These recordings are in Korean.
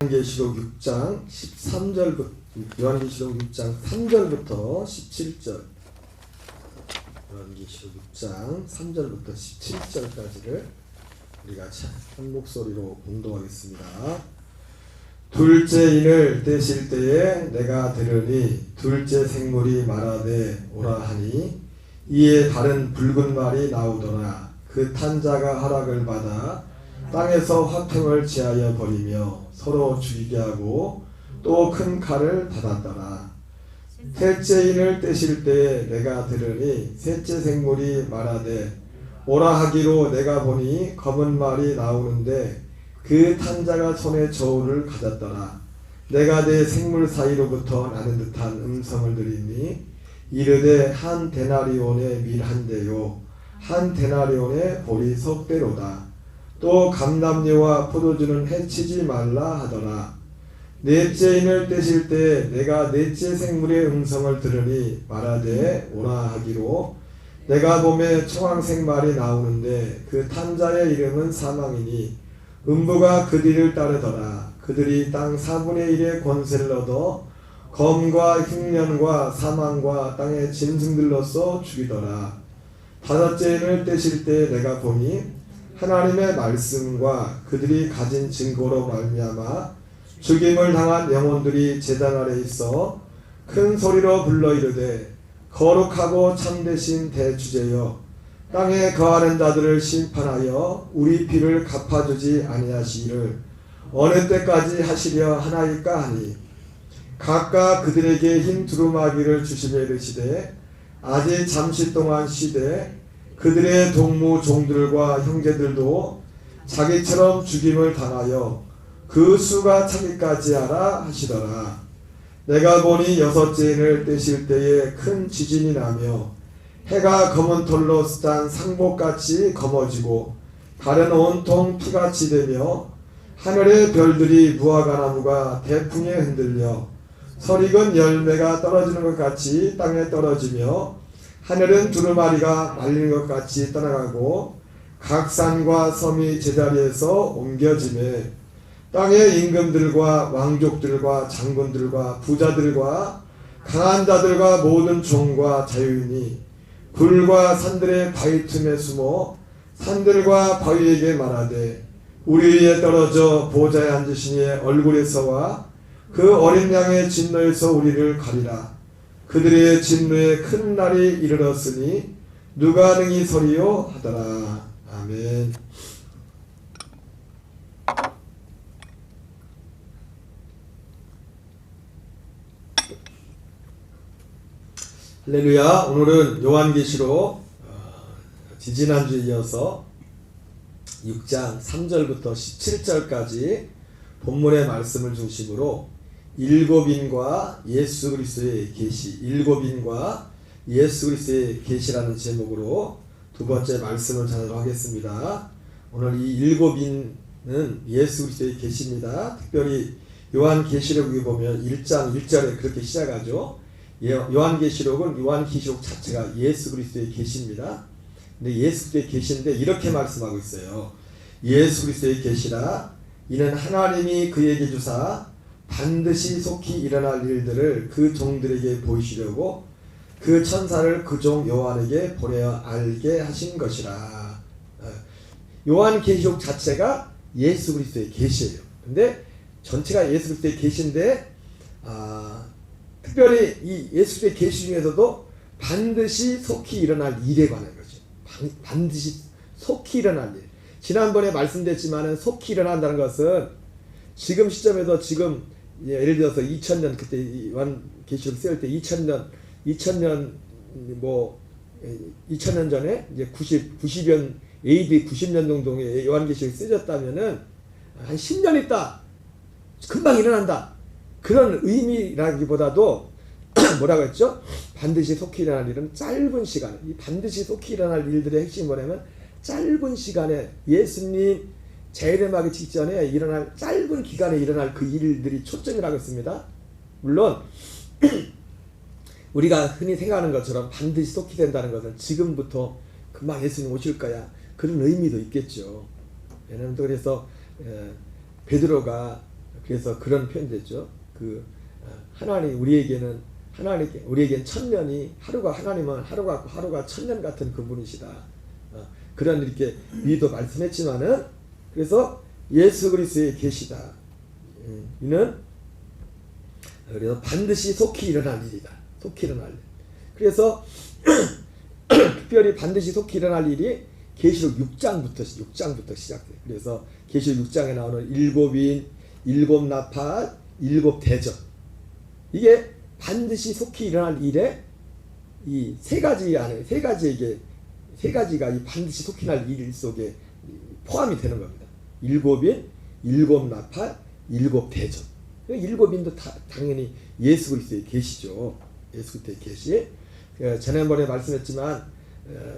요한계시록 6장 13절부터 요한계시록 6장 3절부터 17절 요한계시록 6장 3절부터 17절까지를 우리가 한 목소리로 봉독하겠습니다. 둘째 인을 떼실 때에 내가 들으니 둘째 생물이 말하되 오라 하니 이에 다른 붉은 말이 나오더라. 그 탄자가 허락을 받아 땅에서 화평을 제하여 버리며 서로 죽이게 하고 또 큰 칼을 받았더라. 셋째 인을 떼실 때에 내가 들으니 셋째 생물이 말하되 오라 하기로 내가 보니 검은 말이 나오는데 그 탄자가 손에 저울을 가졌더라. 내가 내 생물 사이로부터 나는 듯한 음성을 들으니 이르되 한 데나리온의 밀 한 대요 한 데나리온의 보리 석 대로다. 또 감람류와 포도주는 해치지 말라 하더라. 넷째 인을 떼실 때 내가 넷째 생물의 음성을 들으니 말하되 오라 하기로 내가 봄에 청황색 말이 나오는데 그 탄자의 이름은 사망이니 음부가 그 뒤를 따르더라. 그들이 땅 4분의 1의 권세를 얻어 검과 흉년과 사망과 땅의 짐승들로서 죽이더라. 다섯째 인을 떼실 때 내가 보니 하나님의 말씀과 그들이 가진 증거로 말미암아 죽임을 당한 영혼들이 제단 아래 있어 큰 소리로 불러 이르되 거룩하고 참되신 대주제여 땅에 거하는 자들을 심판하여 우리 피를 갚아주지 아니하시기를 어느 때까지 하시려 하나이까 하니 각각 그들에게 흰 두루마기를 주시며 이르시되 아직 잠시 동안 쉬되 그들의 동무 종들과 형제들도 자기처럼 죽임을 당하여 그 수가 차기까지 하라 하시더라. 내가 보니 여섯째 인을 떼실 때에 큰 지진이 나며 해가 검은 털로 싼 상복같이 검어지고 달은 온통 피같이 되며 하늘의 별들이 무화과나무가 대풍에 흔들려 설익은 열매가 떨어지는 것 같이 땅에 떨어지며 하늘은 두루마리가 말리는 것 같이 떠나가고 각 산과 섬이 제자리에서 옮겨지매 땅의 임금들과 왕족들과 장군들과 부자들과 강한 자들과 모든 종과 자유인이 불과 산들의 바위 틈에 숨어 산들과 바위에게 말하되 우리 위에 떨어져 보좌에 앉으신 이의 얼굴에서와 그 어린 양의 진노에서 우리를 가리라. 그들의 진노에 큰 날이 이르렀으니 누가 능히 서리요 하더라. 아멘. 할렐루야. 오늘은 요한계시록 지지난주에 이어서 6장 3절부터 17절까지 본문의 말씀을 중심으로 일곱인과 예수 그리스도의 계시, 일곱인과 예수 그리스도의 계시라는 제목으로 두 번째 말씀을 전하도록 하겠습니다. 오늘 이 일곱인은 예수 그리스도의 계시입니다. 특별히 요한계시록에 보면 1장 1절에 그렇게 시작하죠. 요한계시록은 요한계시록 자체가 예수 그리스도의 계시입니다. 근데 예수 그리스도의 계시인데 이렇게 말씀하고 있어요. 예수 그리스도의 계시라 이는 하나님이 그에게 주사 반드시 속히 일어날 일들을 그 종들에게 보이시려고 그 천사를 그 종 요한에게 보내어 알게 하신 것이라. 요한계시록 자체가 예수 그리스도의 계시예요. 근데 전체가 예수 그리스도의 계시인데 특별히 이 예수 그리스도의 계시 중에서도 반드시 속히 일어날 일에 관한 거죠. 반드시 속히 일어날 일. 지난번에 말씀드렸지만은 속히 일어난다는 것은 지금 시점에서 지금 예를 들어서 2000년 그때 요한계시록 쓰일 때 2000년 전에 이제 90년 AD 90년 정도에 요한계시록이 쓰여졌다면은 한 10년 있다 금방 일어난다 그런 의미라기보다도 뭐라고 했죠? 반드시 속히 일어날 일은 짧은 시간에 이 반드시 속히 일어날 일들의 핵심이 뭐냐면 짧은 시간에 예수님 재림하기 직전에 일어날 짧은 기간에 일어날 그 일들이 초점이라고 했습니다. 물론 우리가 흔히 생각하는 것처럼 반드시 속히 된다는 것은 지금부터 금방 예수님 오실 거야 그런 의미도 있겠죠. 왜냐하면 또 그래서 베드로가 그래서 그런 표현됐죠. 하나님 우리에겐 천년이 하나님은 하루가 천년 같은 그분이시다. 그런 이렇게 미도 말씀했지만은 그래서 예수 그리스도의 계시다. 이는 그래서 반드시 속히 일어날 일이다. 속히 일어날 일. 그래서 특별히 반드시 속히 일어날 일이 계시록 6장부터 시작돼요. 그래서 계시록 6장에 나오는 7인, 7나팔, 7대접. 이게 반드시 속히 일어날 일에 이 세 가지가 이 반드시 속히 날 일 속에 포함이 되는 겁니다. 7인, 7나팔, 7대접. 7인도 당연히 예수 그리스도의 계시죠. 예수 그리스도의 계시. 지난번에 말씀했지만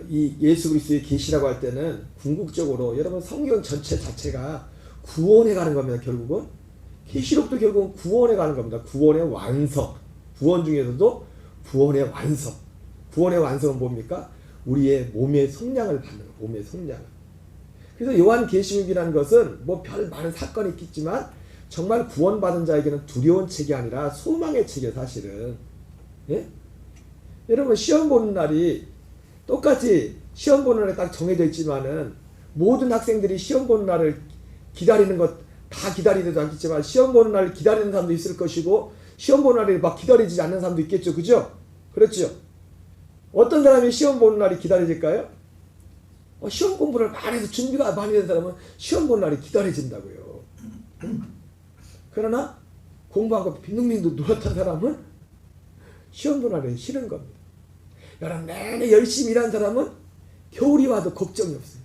이 예수 그리스도의 계시라고 할 때는 궁극적으로 여러분 성경 전체 자체가 구원에 가는 겁니다. 결국은 계시록도 결국은 구원에 가는 겁니다. 구원의 완성. 구원 중에서도 구원의 완성. 구원의 완성은 뭡니까? 우리의 몸의 성량을 받는 거예요. 몸의 성량을. 그래서 요한계시록이라는 것은 뭐 별 많은 사건이 있겠지만 정말 구원받은 자에게는 두려운 책이 아니라 소망의 책이에요. 사실은. 예? 여러분 시험 보는 날이 똑같이 시험 보는 날에 딱 정해져 있지만은 모든 학생들이 시험 보는 날을 기다리는 것 다 기다리지도 않겠지만 시험 보는 날을 기다리는 사람도 있을 것이고 시험 보는 날을 막 기다리지 않는 사람도 있겠죠. 그죠? 그렇죠? 어떤 사람이 시험 보는 날이 기다려질까요? 시험 공부를 많이 해서 준비가 많이 된 사람은 시험 보는 날이 기다려진다고요. 그러나 공부하고 빈둥빈둥 놀았던 사람은 시험 보는 날이 싫은 겁니다. 여러분 내내 열심히 일한 사람은 겨울이 와도 걱정이 없어요.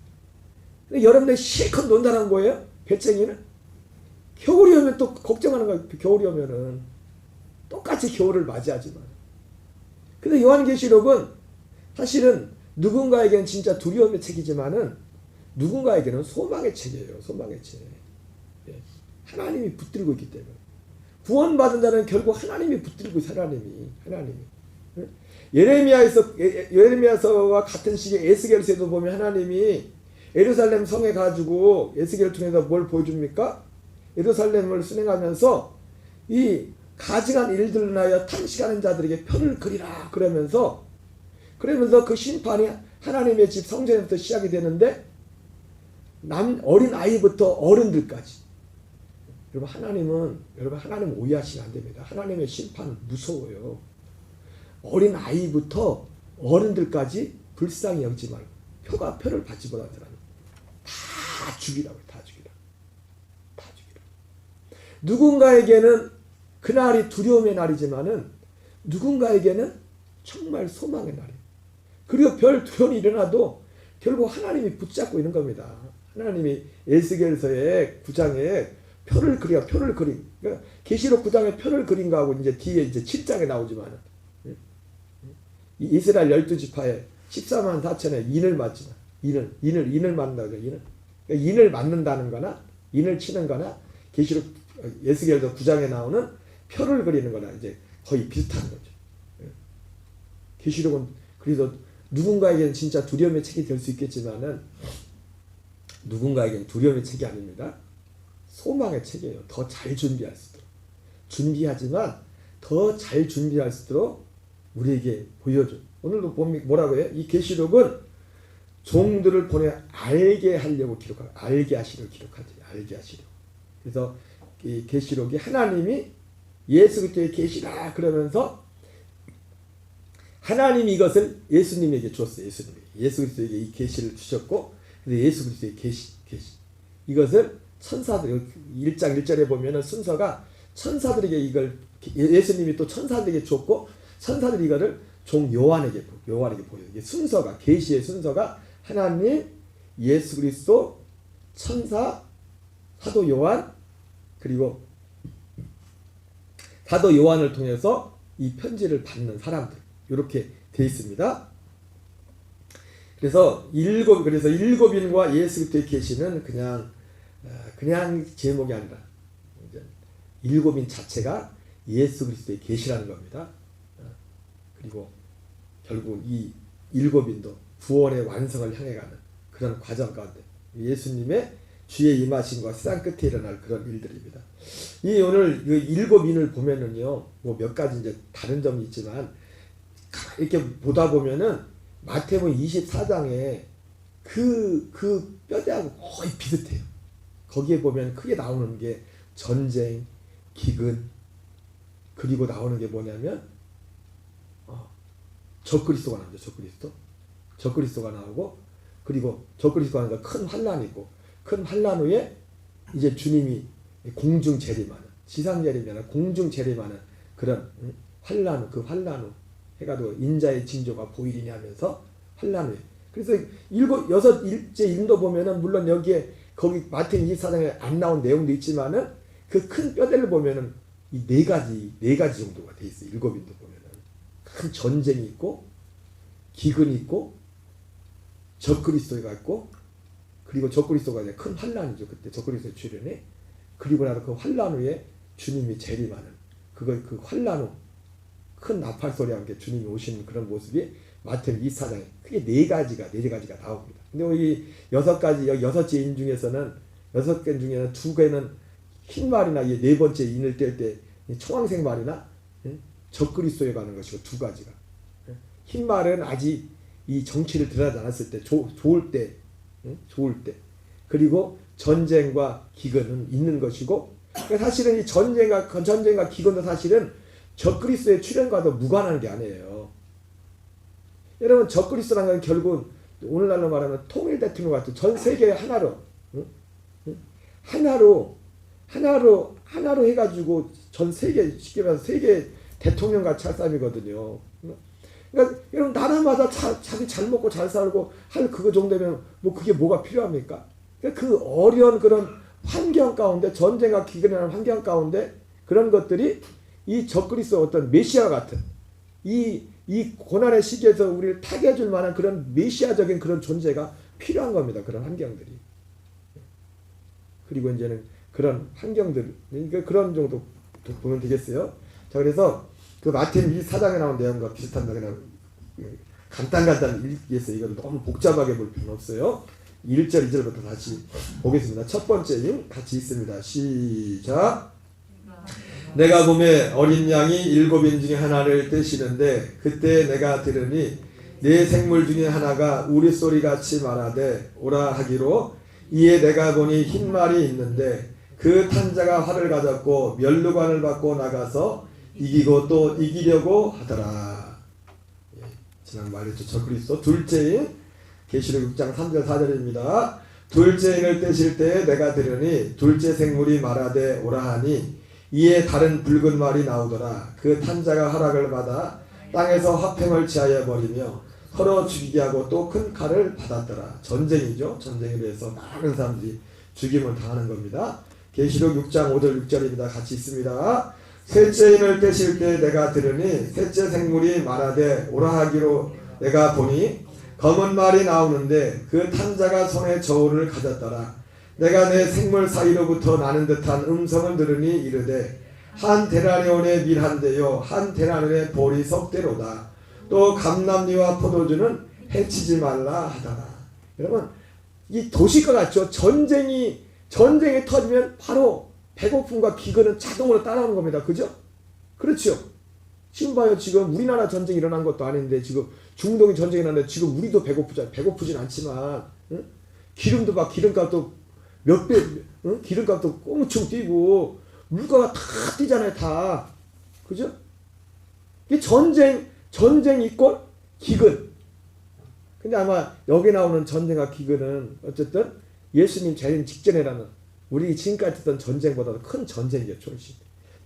근데 여러분들 실컷 논다는 거예요. 배짱이는 겨울이 오면 또 걱정하는 거예요. 겨울이 오면은 똑같이 겨울을 맞이하지만. 근데 요한계시록은 사실은 누군가에게는 진짜 두려움의 책이지만은 누군가에게는 소망의 책이에요. 소망의 책. 하나님이 붙들고 있기 때문에. 구원받은 자는 결국 하나님이 붙들고 있어요. 하나님이. 예레미야서와 같은 시기에 에스겔서에도 보면 하나님이 예루살렘 성에 가지고 에스겔을 통해서 뭘 보여줍니까? 예루살렘을 순행하면서 이 가증한 일들을 하여 탄식하는 자들에게 편을 그리라 그러면서 그 심판이 하나님의 집 성전에부터 시작이 되는데 어린 아이부터 어른들까지. 여러분 하나님 오해하시면 안 됩니다. 하나님의 심판은 무서워요. 어린 아이부터 어른들까지 불쌍히 여기지 말고 표를 받지 못한 사람은 다 죽이라고요. 다 죽이라. 누군가에게는 그날이 두려움의 날이지만은 누군가에게는 정말 소망의 날이에요. 그리고 별 두려움이 일어나도 결국 하나님이 붙잡고 있는 겁니다. 하나님이 에스겔서의 9장에 표를 그린. 그러니까 계시록 9장에 표를 그린 거하고 이제 뒤에 이제 7장에 나오지만은 이스라엘 12지파에 14만 4천에 인을 맞지만 인을 맞는다고 하죠. 인을 맞는다는 거나 인을 치는 거나 계시록 에스겔서 9장에 나오는 표를 그리는 거나 이제 거의 비슷한 거죠. 계시록은 그래서 누군가에게는 진짜 두려움의 책이 될 수 있겠지만은 누군가에게는 두려움의 책이 아닙니다. 소망의 책이에요. 더 잘 준비할 수 있도록. 준비하지만 더 잘 준비할 수 있도록 우리에게 보여줘. 오늘도 뭐라고 해요? 이 계시록은 종들을 보내 알게 하려고 기록하고 알게 하시려고 기록하지. 알게 하시려고. 그래서 이 계시록이 하나님이 예수 그리스도의 계시라 그러면서 하나님이 이것을 예수님에게 줬어요. 예수 그리스도에게 이 계시를 주셨고 그래서 예수 그리스도의 계시 이것을 천사들 1장 1절에 보면은 순서가 천사들에게 이걸 예수님이 또 천사들에게 줬고 천사들이 이거를 종 요한에게 보여요. 이게 순서가 계시의 순서가 하나님, 예수 그리스도, 천사, 사도 요한 그리고 사도 요한을 통해서 이 편지를 받는 사람들 이렇게 돼 있습니다. 그래서 일곱인과 예수 그리스도의 계시는 그냥 제목이 아니라 일곱인 자체가 예수 그리스도의 계시라는 겁니다. 그리고 결국 이 일곱인도 구원의 완성을 향해 가는 그런 과정 가운데 예수님의 주의 임하심과 세상 끝에 일어날 그런 일들입니다. 이 오늘 그 일곱 인을 보면은요, 뭐 몇 가지 이제 다른 점이 있지만 이렇게 보다 보면은 마태복음 24장에 그 뼈대하고 거의 비슷해요. 거기에 보면 크게 나오는 게 전쟁, 기근, 그리고 나오는 게 뭐냐면 적그리스도가 나오죠. 적그리스도가 나오고, 그리고 적그리스도가 나오니까 큰 환란이고, 큰 환란 후에 이제 주님이 공중 재림하는, 지상 재림이 아니라 공중 재림하는 그런 환란 후, 그 환란 후 해가지고 인자의 징조가 보이리니 하면서 환란 후에. 그래서 여섯 일제 인도 보면은 물론 여기에 거기 마태복음 24장에 안 나온 내용도 있지만은 그 큰 뼈대를 보면은 이 네 가지 정도가 돼 있어요. 일곱 인도 보면은 큰 전쟁이 있고, 기근이 있고, 적그리스도가 있고, 그리고 적그리스도가 이제 큰 환란이죠. 그때 적그리스도의 출현에. 그리고 나서 그 환란 후에 주님이 재림하는 그 환란 후 큰 나팔 소리와 함께 주님이 오시는 그런 모습이 마태복음 24장에 크게 네 가지가 나옵니다. 근데 이 여섯째 인 중에서는 여섯 개 중에는 두 개는 흰 말이나 이 네 번째 인을 뗄 때 청황색 말이나 적그리스도에 가는 것이고, 두 가지가 흰 말은 아직 이 정치를 드러나지 않았을 때 좋을 때 그리고 전쟁과 기근은 있는 것이고, 사실은 이 전쟁과 기근도 사실은 적그리스도의 출현과도 무관한 게 아니에요. 여러분, 적그리스도라는 건 결국 오늘날로 말하면 통일 대통령 같은 전 세계 하나로 해가지고 전 세계, 쉽게 말해서 세계 대통령 같이 할 사람이거든요. 그러니까 여러분, 나라마다 자기 잘 먹고 잘 살고 할 그거 정도면 뭐 그게 뭐가 필요합니까? 그러니까 그 어려운 그런 환경 가운데, 전쟁과 기근이라는 환경 가운데 그런 것들이 이 적그리스도 어떤 메시아 같은 이 고난의 시기에서 우리를 타게 해줄 만한 그런 메시아적인 그런 존재가 필요한 겁니다. 그런 환경들이. 그리고 이제는 그런 환경들, 그러니까 그런 정도 보면 되겠어요. 자, 그래서 그 마태복음 24장에 나온 내용과 비슷합니다. 그냥 간단히 읽겠어요. 이건 너무 복잡하게 볼 필요는 없어요. 1절, 2절부터 다시 보겠습니다. 첫 번째 같이 있습니다. 시작. 내가 봄에 어린 양이 일곱 인 중에 하나를 떼시는데, 그때 내가 들으니 네 생물 중에 하나가 우리소리같이 말하되 오라 하기로, 이에 내가 보니 흰 말이 있는데 그 탄자가 활을 가졌고 면류관을 받고 나가서 이기고 또 이기려고 하더라. 지난 말했죠. 적그리스도 둘째인 계시록 6장 3절 4절입니다. 둘째 인을 떼실 때 내가 들으니 둘째 생물이 말하되 오라 하니, 이에 다른 붉은 말이 나오더라. 그 탄자가 허락을 받아 땅에서 화평을 취하여 버리며 서로 죽이게 하고 또 큰 칼을 받았더라. 전쟁이죠. 전쟁에 대해서 많은 사람들이 죽임을 당하는 겁니다. 계시록 6장 5절 6절입니다. 같이 있습니다. 셋째 인을 떼실 때 내가 들으니 셋째 생물이 말하되 오라 하기로, 내가 보니 검은 말이 나오는데 그 탄자가 손에 저울을 가졌더라. 내가 내 생물 사이로부터 나는 듯한 음성을 들으니 이르되, 한 데나리온의 밀 한 대요 한 데나리온의 보리 석 대로다. 또 감람리와 포도주는 해치지 말라 하더라. 여러분, 이 도시과 같죠. 전쟁이 터지면 바로 배고픔과 기근은 자동으로 따라오는 겁니다. 그죠? 그렇죠. 지금 봐요. 지금 우리나라 전쟁이 일어난 것도 아닌데 지금 중동이 전쟁이 일어났는데 지금 우리도 배고프진 않지만, 응? 기름도 막 기름값도 몇 배, 응? 기름값도 꽁충 뛰고 물가가 다 뛰잖아요. 다. 그죠? 이 전쟁 있고 기근. 근데 아마 여기 나오는 전쟁과 기근은 어쨌든 예수님 재림 직전에라는 우리 지금까지 했던 전쟁보다도 큰 전쟁이겠죠. 훨씬.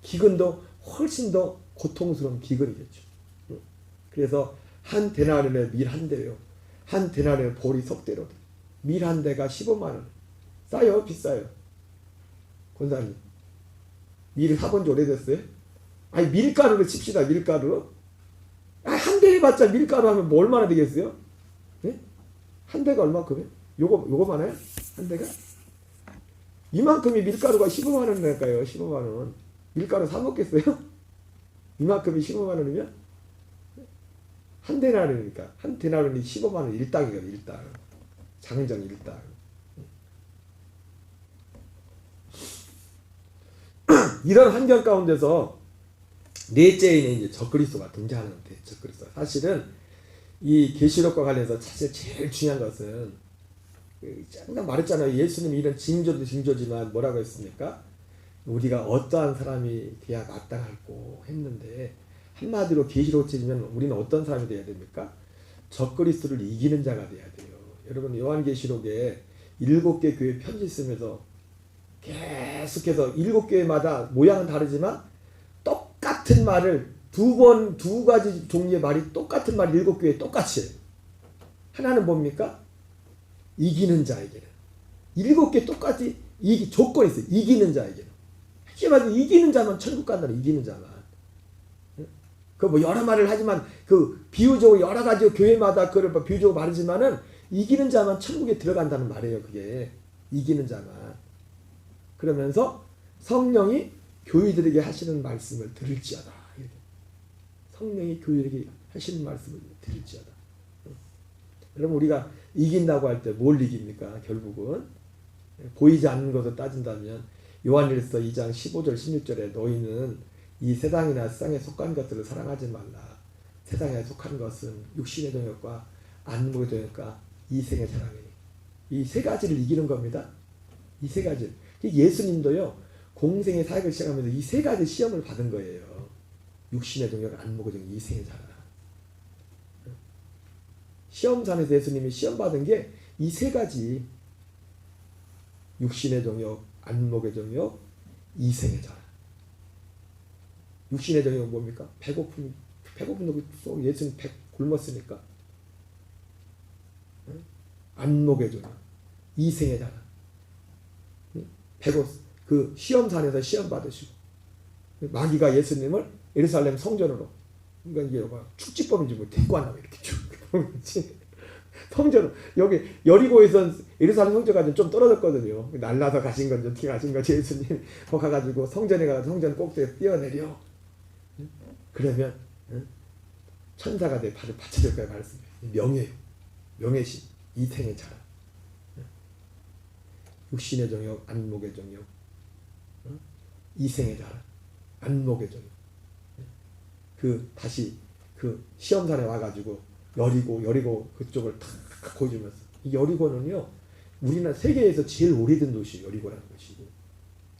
기근도 훨씬 더 고통스러운 기근이겠죠. 그래서 한 데나리온의 밀 한 대요. 한 데나리온의 보리 석 대로. 밀 한 대가 15만 원. 싸요? 비싸요? 권사님, 밀을 사본 지 오래됐어요? 아니, 밀가루를 칩시다. 밀가루. 한 대 해봤자 밀가루 하면 뭐 얼마나 되겠어요? 네? 한 대가 얼마큼이에요? 요거만 해요? 한 대가? 이만큼이 밀가루가 15만 원이니까요. 15만 원. 밀가루 사 먹겠어요? 이만큼이 15만 원이면? 한 데나리온이니까. 한 데나리온이 15만 원 일당이거든요. 일당. 장정 일당. 이런 환경 가운데서 넷째에는 이제 적그리스도가 등장하는데, 적그리스도 사실은 이 계시록과 관련해서 사실 제일 중요한 것은 잠깐 말했잖아요. 예수님이 이런 징조도 징조지만 뭐라고 했습니까? 우리가 어떠한 사람이 돼야 마땅하고 했는데, 한마디로 계시록 찌면 우리는 어떤 사람이 돼야 됩니까? 적그리스도를 이기는 자가 돼야 돼요. 여러분, 요한계시록에 7개 교회 편지 쓰면서 계속해서 7교회마다 모양은 다르지만 똑같은 말을 두 가지 종류의 말이 똑같은 말이 7교회에 똑같이 해요. 하나는 뭡니까? 이기는 자에게는. 7개 똑같이 조건이 있어요. 이기는 자에게는. 쉽게 말해서 이기는 자만 천국 간다는, 이기는 자만. 그 뭐 여러 말을 하지만 그 비유적으로 여러 가지 교회마다 그걸 비유적으로 말하지만은 이기는 자만 천국에 들어간다는 말이에요. 그게 이기는 자만. 그러면서 성령이 교회들에게 하시는 말씀을 들을지어다. 이렇게. 성령이 교회들에게 하시는 말씀을 들을지어다. 여러분, 우리가 이긴다고 할 때 뭘 이깁니까? 결국은 보이지 않는 것을 따진다면 요한일서 2장 15절 16절에 너희는 이 세상이나 세상에 속한 것들을 사랑하지 말라. 세상에 속한 것은 육신의 동역과 안목의 동역과 이생의 사랑이니. 이 세 가지를 이기는 겁니다. 이 세 가지. 예수님도요, 공생의 사역을 시작하면서 이 세 가지 시험을 받은 거예요. 육신의 동역, 안목의 동역, 이생의 사랑. 시험산에서 예수님이 시험 받은 게 이 세 가지. 육신의 동역, 안목의 동역, 이생의 사랑. 육신의 동역은 뭡니까? 배고픔도 속 예수님 굶었으니까. 안목의 동역, 이생의 사랑. 그 시험산에서 시험 받으시고, 마귀가 예수님을 예루살렘 성전으로, 그러니까 이게 축지법인지 뭐 데리고 왔나 이렇게 쭉 성전, 여기 여리고에서 예루살렘 성전까지 좀 떨어졌거든요. 날라서 가신 건지 어떻게 가신 건지 예수님 가가지고 성전에 가서 성전 꼭대기에 뛰어내려. 그러면 천사가 내 발을 받쳐줄 거야 말씀해. 명예요. 명예심. 이생의 자랑. 육신의 정욕, 안목의 정욕, 이생의 자랑, 안목의 정욕. 다시 그 시험산에 와가지고 여리고 그쪽을 탁 보여주면서, 이 여리고는요, 우리나라 세계에서 제일 오래된 도시예요. 여리고라는 것이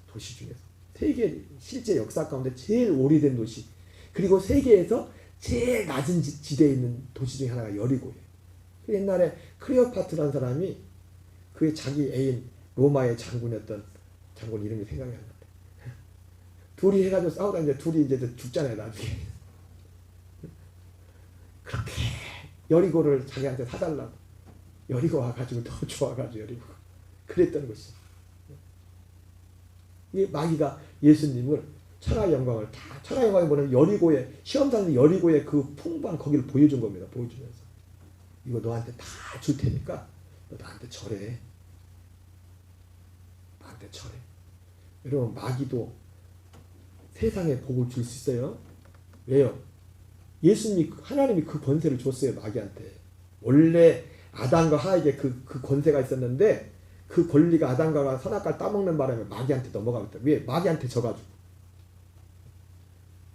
도시 중에서 세계 실제 역사 가운데 제일 오래된 도시, 그리고 세계에서 제일 낮은 지대에 있는 도시 중에 하나가 여리고예요. 옛날에 클레오파트라는 사람이 그 자기 애인 로마의 장군이었던 장군 이름이 생각이 안 나는데, 둘이 해가지고 싸우다 이제 둘이 이제 죽잖아요 나중에. 그렇게 여리고를 자기한테 사달라고, 여리고 와가지고 더 좋아가지고 여리고 그랬던 것이. 이 마귀가 예수님을 천하의 영광을 다, 천하의 영광이 뭐냐면 여리고의 시험산에서 여리고의 그 풍부한 거기를 보여준 겁니다. 보여주면서 이거 너한테 다 줄 테니까 너 나한테 절해. 나한테 절해. 여러분, 마귀도 세상에 복을 줄 수 있어요. 왜요? 예수님이, 하나님이 그 권세를 줬어요. 마귀한테. 원래 아담과 하에게 그 권세가 있었는데 그 권리가 아담과 하가 선악과를 따먹는 바람에 마귀한테 넘어가겠다. 왜? 마귀한테 져가지고.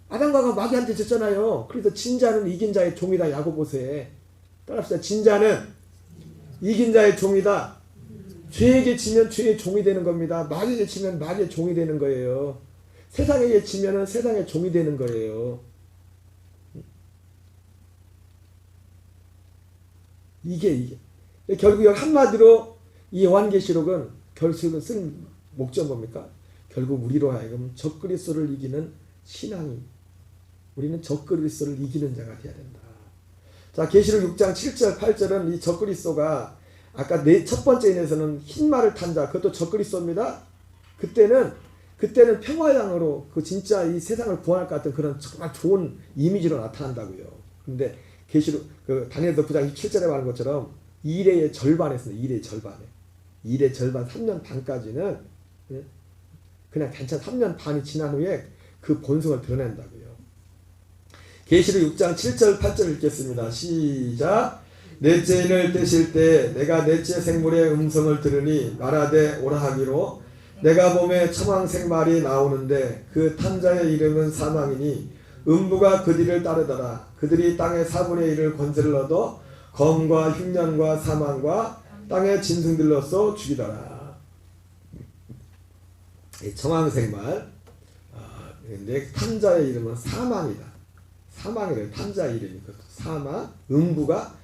아담과 하가 마귀한테 졌잖아요. 그래서 진자는 이긴 자의 종이다. 야고보서에 따라합시다. 진자는 이긴 자의 종이다. 죄에게 지면 죄의 종이 되는 겁니다. 마귀에게 지면 마귀의 종이 되는 거예요. 세상에게 지면은 세상의 종이 되는 거예요. 이게 결국 한마디로 이 요한계시록은 결국은 쓴 목적은 뭡니까? 결국 우리로 하여금 적그리스도를 이기는 신앙이, 우리는 적그리스도를 이기는 자가 되어야 된다. 자, 계시록 6장 7절 8절은 이 적그리스도가 아까 첫 번째 인에서는 흰 말을 탄 자, 그것도 적그리스도입니다. 그때는 평화양으로 그 진짜 이 세상을 구원할 것 같은 그런 정말 좋은 이미지로 나타난다고요. 근데 계시록 그 다니엘서 9장 27절에 말한 것처럼 일의 절반에 있습니다. 일의 절반 3년 반까지는 그냥 괜찮아. 3년 반이 지난 후에 그 본성을 드러낸다고요. 계시록 6장 7절 8절 읽겠습니다. 시작. 넷째 인을 떼실 때 내가 넷째 생물의 음성을 들으니 말하되 오라 하기로 내가 몸에 청황색말이 나오는데 그 탄자의 이름은 사망이니 음부가 그들을 따르더라. 그들이 땅의 4분의 1을 권세를 얻어 검과 흉년과 사망과 땅의 짐승들로서 죽이더라. 이 청황색말, 근데 탄자의 이름은 사망이다. 사망이래. 탄자의 이름이 사망. 음부가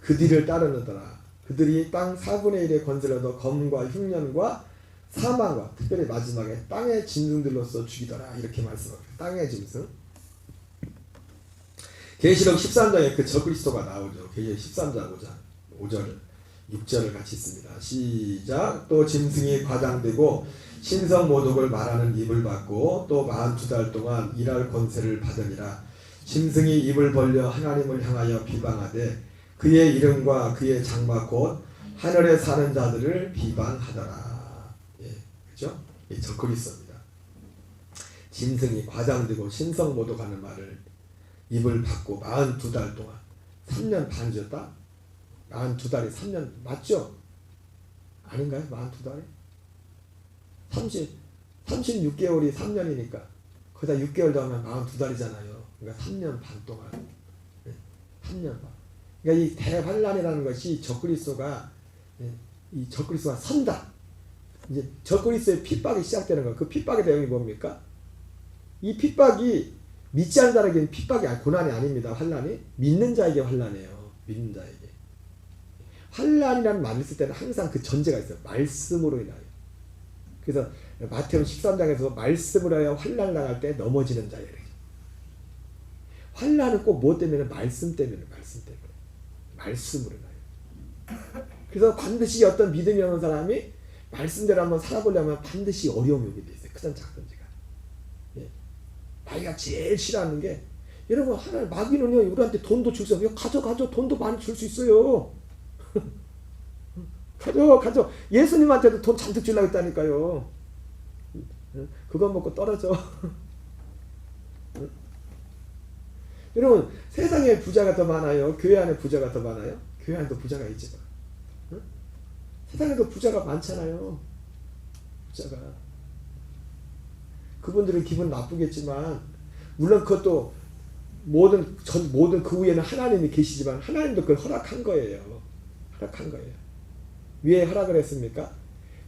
그들을 따르느더라. 그들이 땅 4분의 1의 권세를 얻어 검과 흉년과 사망과 특별히 마지막에 땅의 짐승들로서 죽이더라. 이렇게 말씀합니다. 땅의 짐승. 계시록 13장에 그 적그리스도가 나오죠. 계시록 13장 5절 6절을 같이 있습니다. 시작. 또 짐승이 과장되고 신성 모독을 말하는 입을 받고 또 42달 동안 일할 권세를 받으니라. 짐승이 입을 벌려 하나님을 향하여 비방하되 그의 이름과 그의 장막 곧 하늘에 사는 자들을 비방하더라. 예, 그렇죠? 이 적그리스도입니다. 짐승이 과장되고 신성 모독하는 말을 입을 받고 42달 동안 3년 반이었다? 42달이 3년 맞죠? 아닌가요? 42달이? 36개월이 3년이니까 거기다 6개월 더하면 42달이잖아요. 그러니까 3년 반 동안 3년 반. 그러니까 이 대환란이라는 것이 적그리스도가 이 적그리스도가 선다. 이제 적그리스도의 핍박이 시작되는 거. 그 핍박의 내용이 뭡니까? 이 핍박이 믿지 않는 자에게는 핍박이 고난이 아닙니다. 환란이 믿는 자에게 환란이에요. 믿는 자에게. 환란이라는 말을 쓸 때는 항상 그 전제가 있어요. 말씀으로 인하여. 그래서 마태복음 13장에서 말씀으로 하여 환란을 당할 때 넘어지는 자예요. 환란은 꼭 뭐 때문에? 말씀 때문에. 말씀 때문에. 말씀으로 인하여. 그래서 반드시 어떤 믿음이 없는 사람이 말씀대로 한번 살아보려면 반드시 어려움이 오게 돼 있어요. 크든 작든지가. 예. 마귀가 제일 싫어하는 게 여러분 하나님 마귀는요 우리한테 돈도 줄 수 없어요. 가져 돈도 많이 줄 수 있어요. 가져 예수님한테도 돈 잔뜩 주려고 했다니까요. 그거 먹고 떨어져. 여러분 세상에 부자가 더 많아요? 교회 안에 부자가 더 많아요? 교회 안에도 부자가 있지만 세상에도 부자가 많잖아요. 부자가 그분들은 기분 나쁘겠지만 물론 그것도 모든 그 위에는 하나님이 계시지만 하나님도 그걸 허락한 거예요. 허락한 거예요. 왜 허락을 했습니까?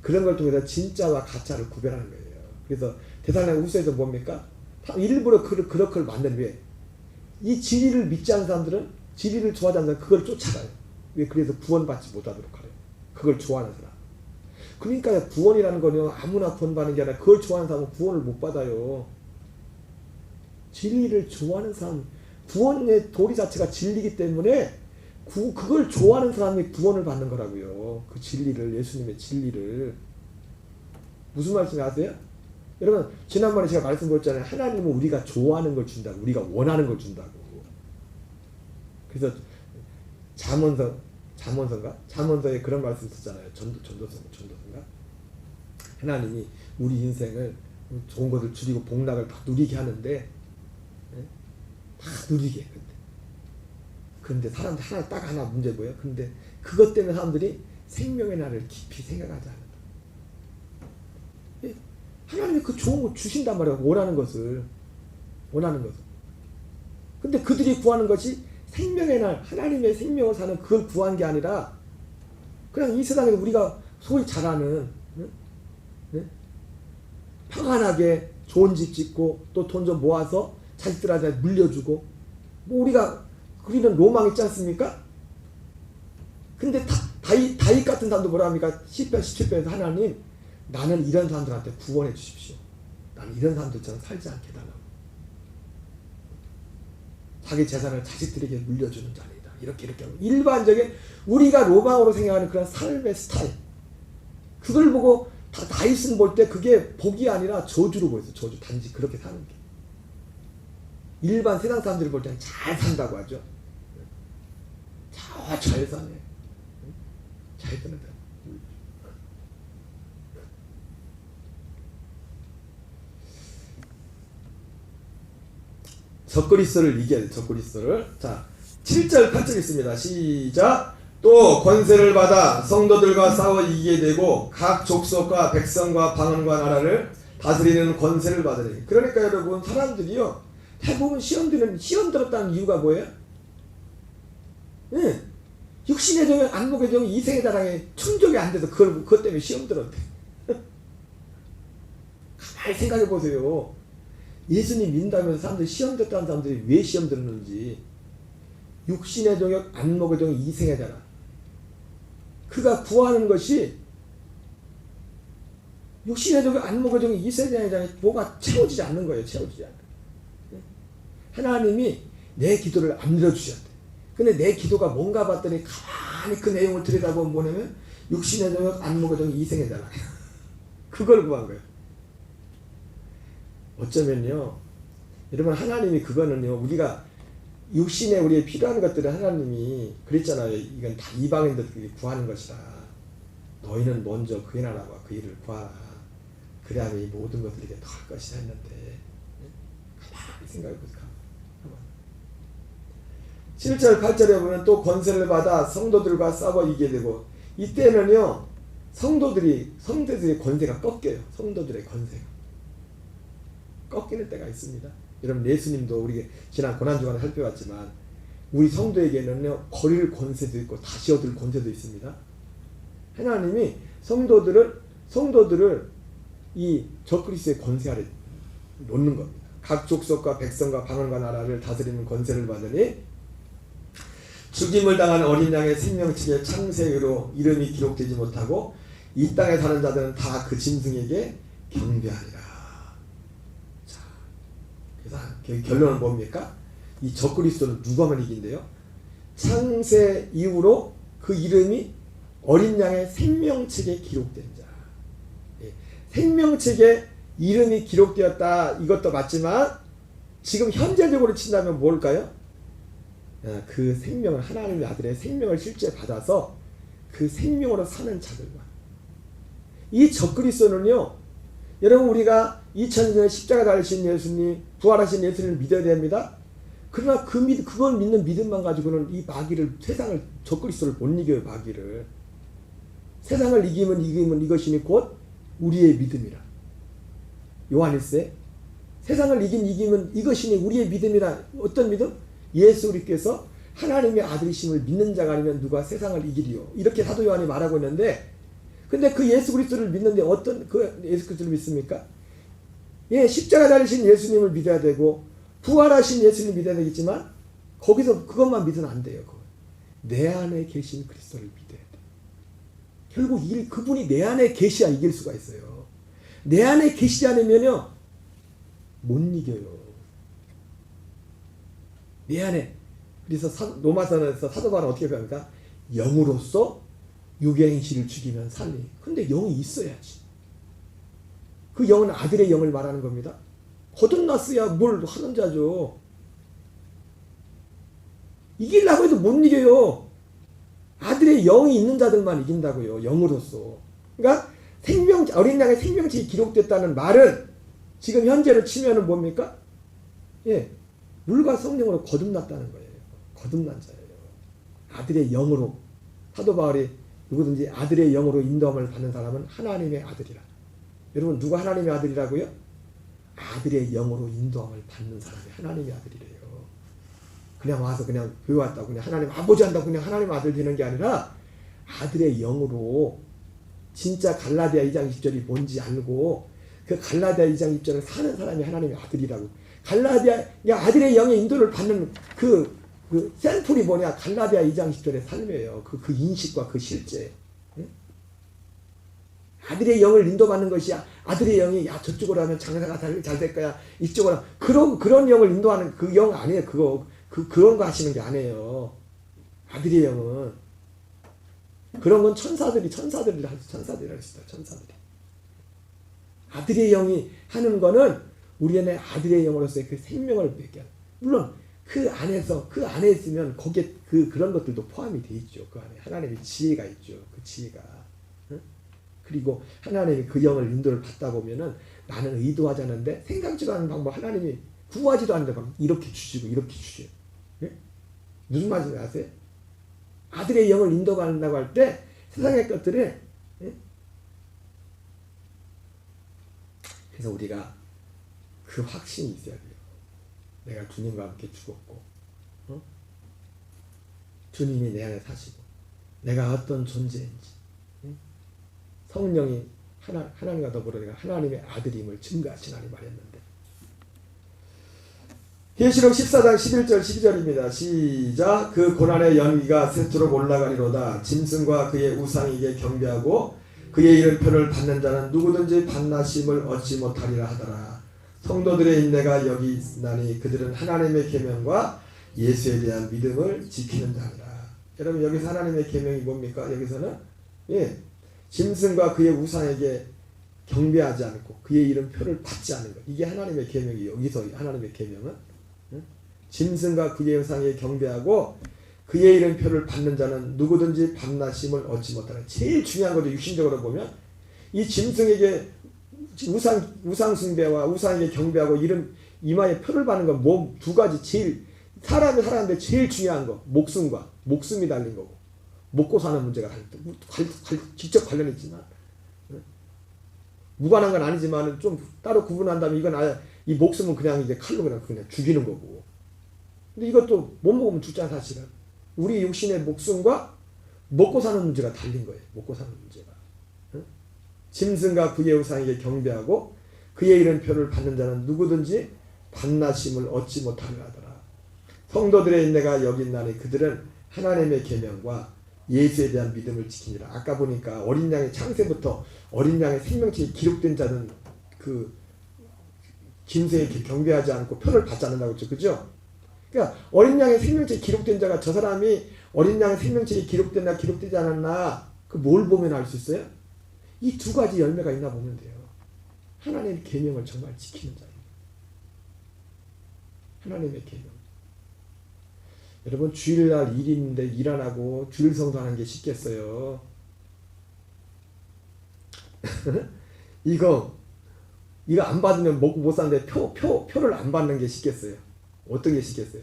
그런 걸 통해서 진짜와 가짜를 구별하는 거예요. 그래서 대살로니가 후서에서 뭡니까? 일부러 그렇게 만든 왜? 이 진리를 믿지 않는 사람들은 진리를 좋아하지 않는 사람은 그걸 쫓아가요. 왜? 그래서 구원받지 못하도록 하래요. 그걸 좋아하는 사람. 그러니까 구원이라는 거는 아무나 구원받는 게 아니라 그걸 좋아하는 사람은 구원을 못 받아요. 진리를 좋아하는 사람, 구원의 도리 자체가 진리이기 때문에 그걸 좋아하는 사람이 구원을 받는 거라고요. 그 진리를, 예수님의 진리를. 무슨 말씀이 아세요? 여러분 지난번에 제가 말씀드렸잖아요. 하나님은 우리가 좋아하는 걸 준다고, 우리가 원하는 걸 준다고. 그래서 잠언서인가? 잠언서에 그런 말씀 쓰잖아요. 전도서인가? 하나님이 우리 인생을 좋은 것을 줄이고 복락을 다 누리게 하는데 다 누리게. 그런데 사람들 하나 문제 뭐예요? 근데 그것 때문에 사람들이 생명의 날을 깊이 생각하지 않는다. 하나님이 그 좋은 거 주신단 말이에요. 원하는 것을. 근데 그들이 구하는 것이 생명의 날, 하나님의 생명을 사는 그걸 구한 게 아니라 그냥 이 세상에서 우리가 소위 잘 아는 평안하게 좋은 집 짓고 또 돈 좀 모아서 자식들한테 물려주고 뭐 우리는 로망 있지 않습니까? 근데 다윗 같은 사람도 뭐라 합니까? 10편 17편에서 하나님 나는 이런 사람들한테 구원해 주십시오. 나는 이런 사람들처럼 살지 않게 해달라고. 자기 재산을 자식들에게 물려주는 자리다. 이렇게 일반적인 우리가 로망으로 생각하는 그런 삶의 스타일. 그걸 보고 다윗은 볼 때 그게 복이 아니라 저주로 보였어요. 저주. 단지 그렇게 사는 게. 일반 세상 사람들이 볼 때는 잘 산다고 하죠. 잘 사네. 잘 사네. 적그리스도를 이겨야 돼. 적그리스도를. 자, 7절 8절 있습니다. 시작. 또 권세를 받아 성도들과 싸워 이기게 되고 각 족속과 백성과 방언과 나라를 다스리는 권세를 받으니. 그러니까 여러분 사람들이요 대부분 시험 들었다는 이유가 뭐예요? 예. 육신의 종이 안목의 종이 이생의 자랑에 충족이 안 돼서 그것 때문에 시험 들었대. 가만히 생각해 보세요. 예수님 믿는다면서 사람들이 시험 들었다는 사람들이 왜 시험 들었는지. 육신의 종역, 안목의 종이 이생의 자랑. 그가 구하는 것이 육신의 종역, 안목의 종이 이생의 자랑이 뭐가 채워지지 않는 거예요. 채워지지 않는 거예요. 하나님이 내 기도를 안 들어주셨대. 근데 내 기도가 뭔가 봤더니 가만히 그 내용을 들여다보면 뭐냐면 육신의 종역, 안목의 종이 이생의 자랑. 그걸 구한 거예요. 어쩌면요 여러분 하나님이 그거는요 우리가 육신에 우리의 필요한 것들을 하나님이 그랬잖아요. 이건 다 이방인들이 구하는 것이다. 너희는 먼저 그의 나라와 그 일을 구하라. 그래야 이 모든 것들이 더할 것이다 했는데 가만히 생각해 보세요. 7절 8절에 보면 또 권세를 받아 성도들과 싸워 이기게 되고 이때는요 성도들의 권세가 꺾여요. 성도들의 권세가 꺾이는 때가 있습니다. 여러분 예수님도 우리 지난 고난주간에 살펴봤지만 우리 성도에게는요 버릴 권세도 있고 다시 얻을 권세도 있습니다. 하나님이 성도들을 이 적그리스도의 권세 아래 놓는 겁니다. 각 족속과 백성과 방언과 나라를 다스리는 권세를 받으니 죽임을 당한 어린 양의 생명책의 창세기로 이름이 기록되지 못하고 이 땅에 사는 자들은 다 그 짐승에게 경배하리라. 결론은 뭡니까? 이 적그리스도는 누가만 이긴대요? 창세 이후로 그 이름이 어린 양의 생명책에 기록된 자. 생명책에 이름이 기록되었다. 이것도 맞지만 지금 현재적으로 친다면 뭘까요? 그 생명을 하나님의 아들의 생명을 실제 받아서 그 생명으로 사는 자들과 이 적그리스도는요 여러분 우리가 2000년에 십자가 달리신 예수님 부활하신 예수님을 믿어야 됩니다. 그러나 그걸 믿는 믿음만 가지고는 이 마귀를 세상을 적그리스도를 못 이겨요. 마귀를 세상을 이기면 이것이니 곧 우리의 믿음이라. 요한일서에 세상을 이기면 이것이니 우리의 믿음이라. 어떤 믿음? 예수 그리스도께서 하나님의 아들이심을 믿는 자가 아니면 누가 세상을 이기리요. 이렇게 사도 요한이 말하고 있는데 근데 그 예수 그리스도를 믿는데 어떤 그 예수 그리스도를 믿습니까? 예, 십자가 달리신 예수님을 믿어야 되고 부활하신 예수님을 믿어야 되겠지만 거기서 그것만 믿으면 안 돼요. 내 안에 계신 그리스도를 믿어야 돼. 결국 그분이 내 안에 계셔야 이길 수가 있어요. 내 안에 계시지 않으면요 못 이겨요. 내 안에. 그래서 로마서에서 사도 바울은 어떻게 배웁니까? 영으로서 육의 행실을 죽이면 살리. 근데 영이 있어야지. 그 영은 아들의 영을 말하는 겁니다. 거듭났어야 뭘 하는 자죠. 이기려고 해도 못 이겨요. 아들의 영이 있는 자들만 이긴다고요. 영으로서. 그러니까 어린 양의 생명책이 기록됐다는 말은 지금 현재로 치면은 뭡니까? 예, 물과 성령으로 거듭났다는 거예요. 거듭난 자예요. 아들의 영으로. 사도 바울이 누구든지 아들의 영으로 인도함을 받는 사람은 하나님의 아들이라. 여러분 누가 하나님의 아들이라고요? 아들의 영으로 인도함을 받는 사람이 하나님의 아들이래요. 그냥 와서 그냥 교회 왔다고 그냥 하나님 아버지 한다고 그냥 하나님 아들 되는 게 아니라 아들의 영으로 진짜 갈라디아 2장 10절이 뭔지 알고 그 갈라디아 2장 10절을 사는 사람이 하나님의 아들이라고. 갈라디아 아들의 영의 인도를 받는 그 샘플이 뭐냐? 갈라디아 2장 10절의 삶이에요. 그 인식과 그 실제. 아들의 영을 인도받는 것이 아들의 영이 저쪽으로 하면 장사가 잘 될 거야. 이쪽으로 그런 영을 인도하는 그 영 아니에요. 그런 거 하시는 게 아니에요. 아들의 영은 그런 건 천사들이 할 수 있다. 천사들이. 아들의 영이 하는 거는 우리 안에 아들의 영으로서의 그 생명을 맺게. 물론 그 안에 있으면 거기에 그런 것들도 포함이 돼 있죠. 그 안에 하나님의 지혜가 있죠. 그 지혜가. 그리고 하나님이 그 영을 인도를 받다 보면은 나는 의도하지 않는데 생각지도 않은 방법 하나님이 구하지도 않는데 이렇게 주시고 이렇게 주셔요. 예? 무슨 말인지 아세요? 아들의 영을 인도한다고 할 때 세상의 것들을, 그래서 우리가 그 확신이 있어야 돼요. 내가 주님과 함께 죽었고, 주님이 내 안에 사시고, 내가 어떤 존재인지, 성령이 하나님과 더불어 내가 하나님의 아들임을 증거하시나니 말했는데. 계시록 14장 11절 12절입니다. 시작. 그 고난의 연기가 셋으로 올라가리로다. 짐승과 그의 우상에게 경배하고 그의 이름표를 받는 자는 누구든지 반나심을 얻지 못하리라 하더라. 성도들의 인내가 여기 있나니 그들은 하나님의 계명과 예수에 대한 믿음을 지키는 자니라. 여러분, 여기서 하나님의 계명이 뭡니까? 여기서는 짐승과 그의 우상에게 경배하지 않고 그의 이름표를 받지 않는 것. 이게 하나님의 계명이에요. 여기서 하나님의 계명은 짐승과 그의 우상에게 경배하고 그의 이름표를 받는 자는 누구든지 밤낮심을 얻지 못하는. 제일 중요한 거죠. 육신적으로 보면 이 짐승에게 우상 숭배와 우상에게 경배하고 이름 이마에 표를 받는 건 뭐 두 가지. 제일 사람이 살아가는데 제일 중요한 거 목숨이 달린 거고, 먹고 사는 문제가 직접 관련있지만 무관한 건 아니지만 좀 따로 구분한다면 이건 이 목숨은 그냥 이제 칼로 그냥 죽이는 거고. 근데 이것도 못 먹으면 죽잖아. 사실은 우리 육신의 목숨과 먹고 사는 문제가 달린 거예요. 먹고 사는 문제가. 짐승과 그의 우상에게 경배하고 그의 이름표를 받는 자는 누구든지 반나심을 얻지 못하리라 하더라. 성도들의 인내가 여기 있나니 그들은 하나님의 계명과 예수에 대한 믿음을 지키니라. 아까 보니까 어린 양의 창세부터 어린 양의 생명체에 기록된 자는 그 짐승에게 경배하지 않고 표를 받지 않는다고 했죠. 그죠? 그러니까 어린 양의 생명체에 기록된 자가, 저 사람이 어린 양의 생명체에 기록됐나 기록되지 않았나, 그 뭘 보면 알 수 있어요? 이 두 가지 열매가 있나 보면 돼요. 하나님의 계명을 정말 지키는 자예요. 하나님의 계명. 여러분, 주일날 일이 있는데 일 안 하고 주일 성수하는 게 쉽겠어요? 이거 안 받으면 먹고 못 사는데 표를 안 받는 게 쉽겠어요? 어떤 게 쉽겠어요?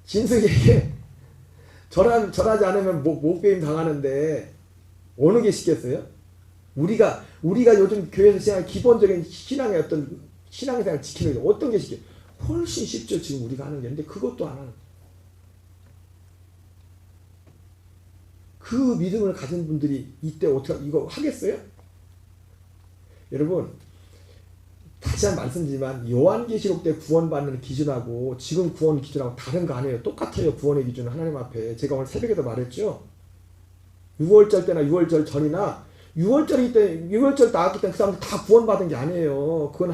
짐승에게 절하지 않으면 목배임 당하는데 어느 게 쉽겠어요? 우리가 요즘 교회에서 시행한 기본적인 신앙의 어떤 신앙생활 지키는 게 어떤 게 쉽겠어요? 훨씬 쉽죠. 지금 우리가 하는 게. 근데 그것도 안 하는. 그 믿음을 가진 분들이 이때 어떻게 이거 하겠어요? 여러분, 다시 한 번 말씀드리지만 요한계시록 때 구원받는 기준하고 지금 구원 기준하고 다른 거 아니에요. 똑같아요. 구원의 기준은 하나님 앞에. 제가 오늘 새벽에도 말했죠. 6월절 때나 6월절 전이나 6월절이기 때문에 6월절 나왔기 때문에 그 사람들 다 구원받은 게 아니에요. 그건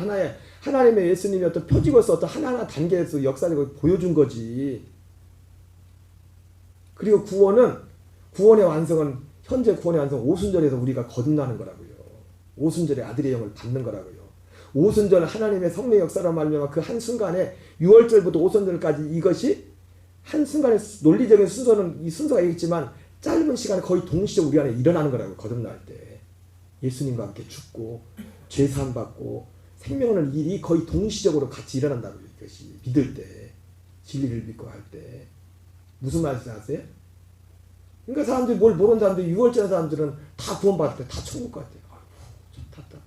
하나님의 예수님이 어떤 표지로서 어떤 하나하나 단계에서 역사적으로 보여준 거지. 그리고 구원의 완성은, 현재 구원의 완성은 오순절에서 우리가 거듭나는 거라고요. 오순절에 아들의 영을 받는 거라고요. 오순절 하나님의 성령 역사로 말미암아 그 한순간에 6월절부터 오순절까지 이것이 한순간의 논리적인 순서는 이 순서가 있겠지만 짧은 시간에 거의 동시에 우리 안에 일어나는 거라고요. 거듭날 때. 예수님과 함께 죽고 죄사함 받고 생명을 일이 거의 동시적으로 같이 일어난다고요. 이것이 믿을 때, 진리를 믿고 할 때. 무슨 말씀 아세요? 그러니까 사람들이 뭘 모르는 사람들이 6월절 사람들은 다 구원받을 때 다 천국 같아요. 아이고, 참 탔다.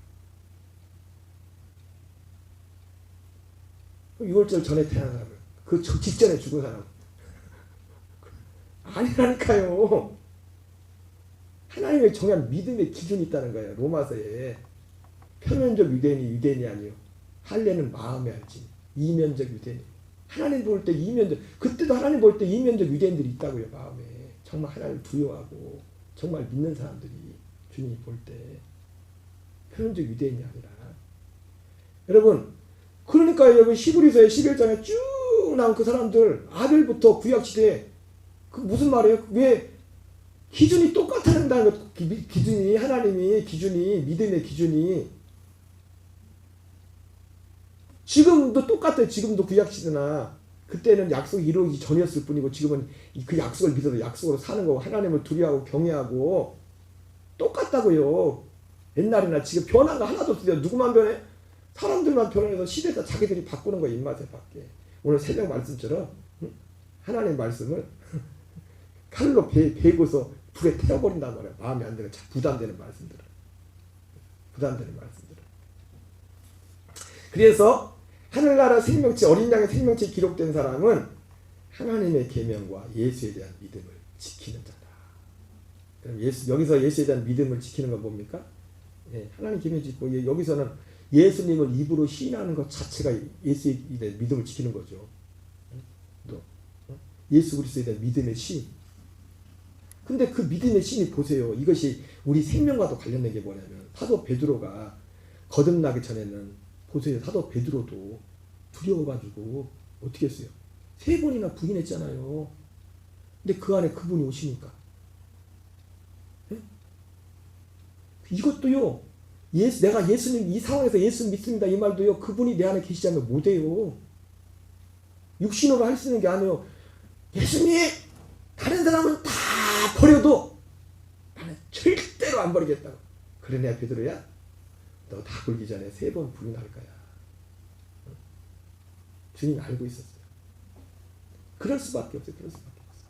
6월절 전에 태어난 사람은, 그 직전에 죽은 사람 아니라니까요. 하나님의 정한 믿음의 기준이 있다는 거예요. 로마서에. 표면적 유대인이 아니요. 할례는 마음에 알지. 이면적 유대인. 하나님 볼 때 이면적, 그때도 하나님 볼 때 이면적 유대인들이 있다고요. 마음에. 정말 하나님을 두려워하고 정말 믿는 사람들이 주님이 볼 때. 표면적 유대인이 아니라. 여러분, 그러니까 여러분 히브리서의 11장에 쭉 나온 그 사람들, 아벨부터 구약시대에 그 무슨 말이에요? 왜 기준이 똑같다는 것, 기준이, 하나님이 기준이, 믿음의 기준이 지금도 똑같아요. 지금도 구약시대나 그때는 약속이 이루어지기 전이었을 뿐이고 지금은 그 약속을 믿어서 약속으로 사는 거고 하나님을 두려워하고 경외하고 똑같다고요. 옛날이나 지금 변한 거 하나도 없어요. 누구만 변해? 사람들만 변해서 시대에서 자기들이 바꾸는 거예요. 입맛에 맞게. 오늘 새벽 말씀처럼 하나님 말씀을 칼로 베고서 불에 태워버린단 말이야. 마음에 안 드는 부담되는 말씀들을. 부담되는 말씀들을. 그래서 하늘나라 생명체 어린 양의 생명체에 기록된 사람은 하나님의 계명과 예수에 대한 믿음을 지키는 자다. 그럼 여기서 예수에 대한 믿음을 지키는 건 뭡니까? 예, 하나님 계명 지키고 여기서는 예수님을 입으로 시인하는 것 자체가 예수에 대한 믿음을 지키는 거죠. 또 예수 그리스도에 대한 믿음의 시. 근데 그 믿음의 신이 보세요. 이것이 우리 생명과도 관련된 게 뭐냐면 사도 베드로가 거듭나기 전에는 보세요. 사도 베드로도 두려워가지고 어떻게 했어요? 3번이나 부인했잖아요. 근데 그 안에 그분이 오시니까. 네? 이것도요. 내가 예수님 이 상황에서 예수 믿습니다. 이 말도요. 그분이 내 안에 계시자면 못해요. 육신으로 할 수 있는 게 아니에요. 예수님 다른 사람은 다 버려도 나는 절대로 안 버리겠다고. 그래 내가 베드로야? 너 다 굴기 전에 3번 부인할 거야. 주님이 알고 있었어요. 그럴 수밖에 없어요. 그럴 수밖에 없어요.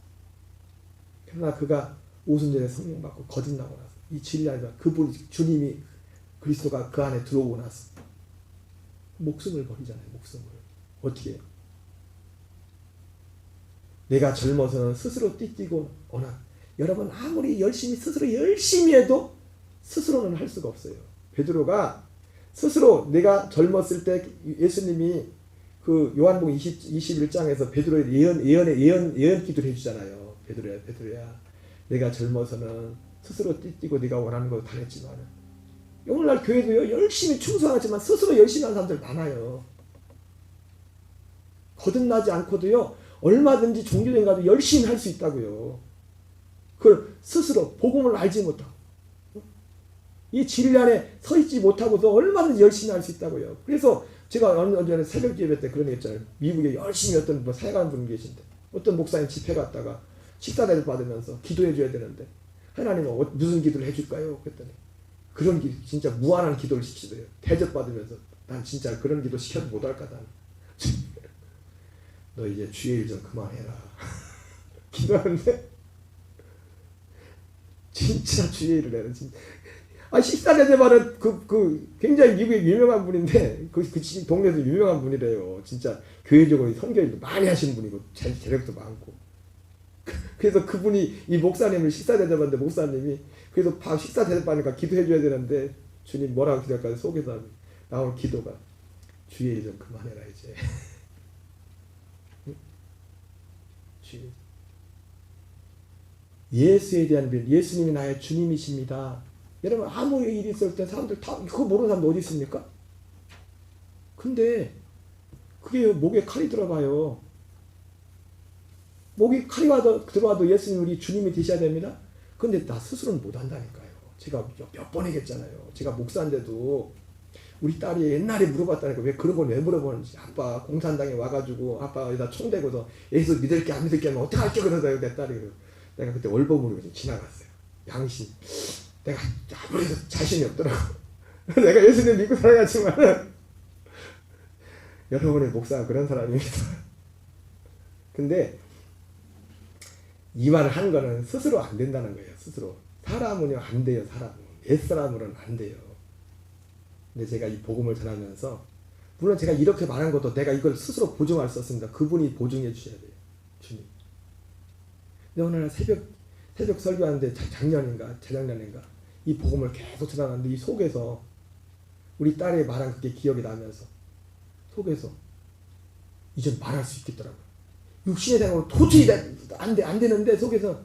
그러나 그가 오순절에 성령 받고 거듭나고 나서 이 진리가 그분 주님이 그리스도가 그 안에 들어오고 나서 목숨을 버리잖아요. 목숨을. 어떻게 해요? 내가 젊어서는 스스로 띠뛰고 여러분 아무리 스스로 열심히 해도 스스로는 할 수가 없어요. 베드로가 스스로 내가 젊었을 때 예수님이 그 요한복음 21장에서 베드로의 예언 기도를 해주잖아요. 베드로야 내가 젊어서는 스스로 띠뛰고 네가 원하는 거 다 했지만 오늘날 교회도요 열심히 충성하지만 스스로 열심히 하는 사람들 많아요. 거듭나지 않고도요 얼마든지 종교적인 가도 열심히 할 수 있다고요. 그걸 스스로 복음을 알지 못하고 이 진리 안에 서 있지 못하고도 얼마든지 열심히 할 수 있다고요. 그래서 제가 어느 전에 새벽 예배 때 그런 거 있잖아요. 미국에 열심히 어떤 사역하는 분이 계신데 어떤 목사님 집회 갔다가 식사 대접 받으면서 기도해 줘야 되는데 하나님은 무슨 기도를 해줄까요? 그랬더니 그런 기도 진짜 무한한 기도를 시키세요. 대접 받으면서 난 진짜 그런 기도 시켜도 못할 거다. 너 이제 주의 일 좀 그만해라. 기도하는데 진짜 주의 일을 해라. 진짜. 식사 대접하는 굉장히 미국에 유명한 분인데 그 동네에서 유명한 분이래요. 진짜 교회적으로 선교일도 많이 하시는 분이고 재력도 많고. 그래서 그분이 이 목사님을 식사 대접하는데 목사님이 그래서 식사 대접하니까 기도해 줘야 되는데 주님 뭐라고 기도할까요? 속에서 나온 기도가 주의 일 좀 그만해라 이제. 예수에 대한 믿음, 예수님이 나의 주님이십니다. 여러분 아무 일이 있을 때 사람들 다 그거 모르는 사람들 어디 있습니까? 근데 그게 목에 칼이 들어가요. 목에 칼이 들어와도 예수님 우리 주님이 되셔야 됩니다. 근데 나 스스로는 못한다니까요. 제가 몇 번 얘기했잖아요. 제가 목사인데도 우리 딸이 옛날에 물어봤다니까 왜 그런 걸 왜 물어보는지. 아빠 공산당에 와가지고 아빠 여기다 총 대고서 예수 믿을게 안 믿을게 하면 어떡할게 그러더라고요. 내 딸이. 내가 그때 월범으로 지나갔어요. 양심. 내가 아무래도 자신이 없더라고. 내가 예수님 믿고 살아가지만 여러분의 목사가 그런 사람입니다. 근데 이 말을 하는 거는 스스로 안 된다는 거예요. 스스로. 사람은요 안 돼요. 사람은. 옛사람으로는 안 돼요. 근데 제가 이 복음을 전하면서 물론 제가 이렇게 말한 것도 내가 이걸 스스로 보증할 수 없습니다. 그분이 보증해 주셔야 돼요. 주님. 근데 오늘 새벽 설교하는데 작년인가 재작년인가 이 복음을 계속 전하는데 이 속에서 우리 딸이 말한 그게 기억이 나면서 속에서 이제 말할 수 있겠더라고요. 육신의 생각으로 도저히 안 되는데 속에서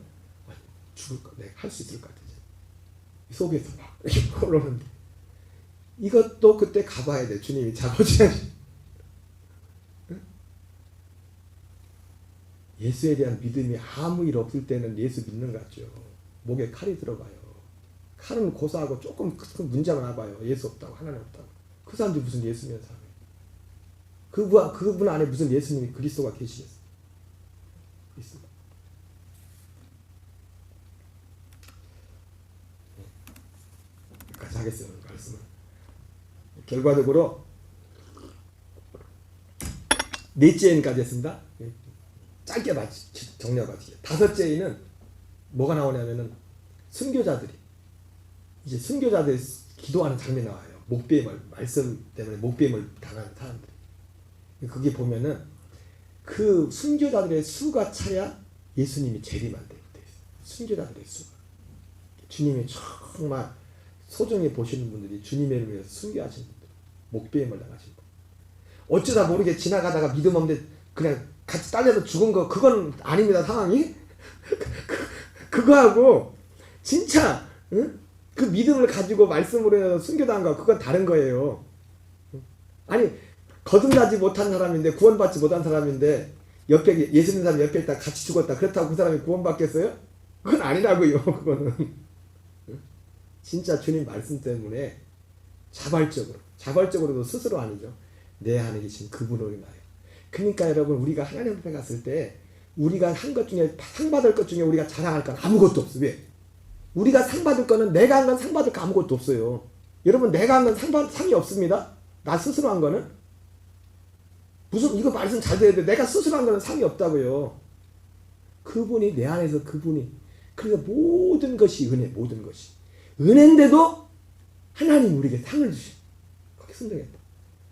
죽을까? 내가 할 수 있을 것 같아. 속에서 막 이렇게 올라오는데 이것도 그때 가봐야 돼. 주님이 잡아줘야지. 예수에 대한 믿음이 아무 일 없을 때는 예수 믿는 것 같죠. 목에 칼이 들어가요. 칼은 고사하고 조금 큰 문제가 나봐요. 예수 없다고 하나님 없다고. 그 사람들이 무슨 예수 믿는 사람이에요. 그분 안에 무슨 예수님이 그리스도가 계시겠어요. 그리스도가. 여기까지 하겠어요. 말씀을. 결과적으로 넷째 인까지 했습니다. 짧게 정리하고 가지. 다섯째에는 뭐가 나오냐면은 순교자들이 이제 순교자들이 기도하는 장면이 나와요. 목배임을 말씀 때문에 목배임을 당하는 사람들. 그게 보면은 그 순교자들의 수가 차야 예수님이 재림한다고 돼 있어요. 순교자들의 수가. 주님이 정말 소중히 보시는 분들이 주님의 이름을 위해서 순교하신 분들, 목배임을 당하신 분. 어쩌다 모르게 지나가다가 믿음 없는데 그냥 같이 딸려서 죽은 거 그건 아닙니다. 상황이. 그거하고 진짜 응? 그 믿음을 가지고 말씀으로 해서 순교당한 거 그건 다른 거예요. 아니 거듭나지 못한 사람인데 구원받지 못한 사람인데 옆에 예수 믿는 사람 옆에 있다 같이 죽었다 그렇다고 그 사람이 구원받겠어요? 그건 아니라고요. 그거는 진짜 주님 말씀 때문에 자발적으로도 스스로 아니죠. 내 안에 계신 그분으로 인하여. 그러니까 여러분 우리가 하나님 앞에 갔을 때 우리가 한 것 중에 상 받을 것 중에 우리가 자랑할 건 아무것도 없어요. 왜? 우리가 상 받을 거는 내가 한 건 상 받을 거 아무것도 없어요. 여러분 내가 한 건 상이 없습니다. 나 스스로 한 거는 무슨 이거 말씀 잘 들어야 돼. 내가 스스로 한 거는 상이 없다고요. 그분이 내 안에서 그분이 그래서 모든 것이 은혜 모든 것이 은혜인데도 하나님 우리에게 상을 주셔. 거기 선정했다.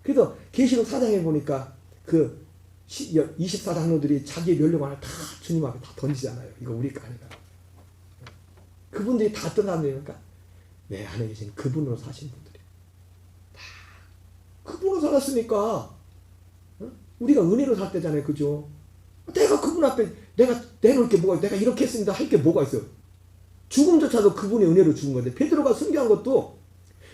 그래서 계시록 4장에 보니까 그 24장로들이 자기의 멸류관을 다 주님 앞에 다 던지잖아요. 이거 우리 거 아니다. 그분들이 다 어떤 사람들이니까 내 안에 계신 그분으로 사신 분들이 다 그분으로 살았으니까 우리가 은혜로 살 때잖아요. 그죠? 내가 그분 앞에 내가 내놓을 게 뭐가 내가 이렇게 했습니다 할 게 뭐가 있어요. 죽음조차도 그분의 은혜로 죽은 건데 베드로가 순교한 것도